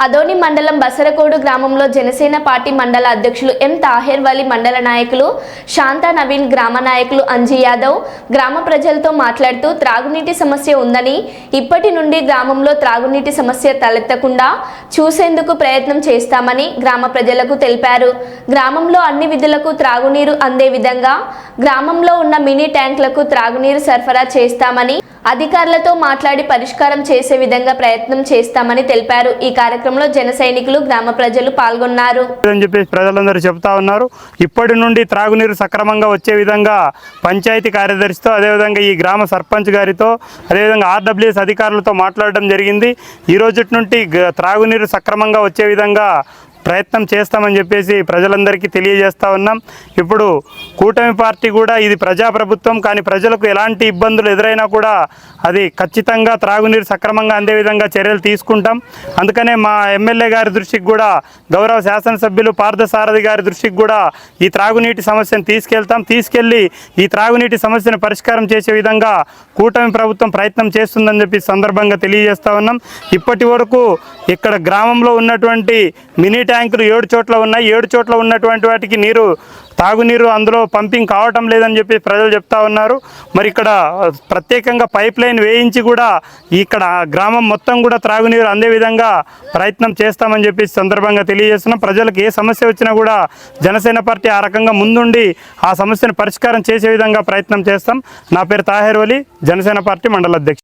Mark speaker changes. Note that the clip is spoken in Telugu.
Speaker 1: అదోని మండలం బసరకోడు గ్రామంలో జనసేన పార్టీ మండల అధ్యక్షులు ఎం తాహెర్ వలి, మండల నాయకులు శాంతా నవీన్, గ్రామ నాయకులు అంజీ యాదవ్ గ్రామ ప్రజలతో మాట్లాడుతూ త్రాగునీటి సమస్య ఉందని, ఇప్పటి నుండి గ్రామంలో త్రాగునీటి సమస్య తలెత్తకుండా చూసేందుకు ప్రయత్నం చేస్తామని గ్రామ ప్రజలకు తెలిపారు. గ్రామంలో అన్ని విధులకు త్రాగునీరు అందే విధంగా గ్రామంలో ఉన్న మినీ ట్యాంకులకు త్రాగునీరు సరఫరా చేస్తామని, అధికారులతో మాట్లాడి పరిష్కారం చేసే విధంగా ప్రయత్నం చేస్తామని తెలిపారు. ఈ కార్యక్రమంలో జన సైనికులు, గ్రామ ప్రజలు పాల్గొన్నారు.
Speaker 2: ప్రజలందరూ చెప్తా ఉన్నారు. ఇప్పటి నుండి త్రాగునీరు సక్రమంగా వచ్చే విధంగా పంచాయతీ కార్యదర్శితో, అదేవిధంగా ఈ గ్రామ సర్పంచ్ గారితో, అదేవిధంగా ఆర్డబ్ల్యూఎస్ అధికారులతో మాట్లాడడం జరిగింది. ఈ రోజు నుండి త్రాగునీరు సక్రమంగా వచ్చే విధంగా ప్రయత్నం చేస్తామని చెప్పేసి ప్రజలందరికీ తెలియజేస్తూ ఉన్నాం. ఇప్పుడు కూటమి పార్టీ కూడా ఇది ప్రజాప్రభుత్వం, కానీ ప్రజలకు ఎలాంటి ఇబ్బందులు ఎదురైనా కూడా అది ఖచ్చితంగా త్రాగునీరు సక్రమంగా అందే విధంగా చర్యలు తీసుకుంటాం. అందుకనే మా ఎమ్మెల్యే గారి దృష్టికి కూడా, గౌరవ శాసనసభ్యులు పార్థసారథి గారి దృష్టికి కూడా ఈ త్రాగునీటి సమస్యను తీసుకెళ్ళి ఈ త్రాగునీటి సమస్యను పరిష్కారం చేసే విధంగా కూటమి ప్రభుత్వం ప్రయత్నం చేస్తుందని చెప్పి సందర్భంగా తెలియజేస్తూ ఉన్నాం. ఇప్పటి వరకు ఇక్కడ గ్రామంలో ఉన్నటువంటి మినీ ట్యాంకులు 7 చోట్ల ఉన్నాయి. 7 చోట్ల ఉన్నటువంటి వాటికి తాగునీరు అందులో పంపింగ్ కావటం లేదని చెప్పి ప్రజలు చెప్తా ఉన్నారు. మరి ఇక్కడ ప్రత్యేకంగా పైప్ లైన్ వేయించి కూడా ఇక్కడ గ్రామం మొత్తం కూడా త్రాగునీరు అందే విధంగా ప్రయత్నం చేస్తామని చెప్పి సందర్భంగా తెలియజేస్తున్నాం. ప్రజలకు ఏ సమస్య వచ్చినా కూడా జనసేన పార్టీ ఆ రకంగా ముందుండి ఆ సమస్యను పరిష్కారం చేసే విధంగా ప్రయత్నం చేస్తాం. నా పేరు తాహెర్ వలి, జనసేన పార్టీ మండల అధ్యక్షుడు.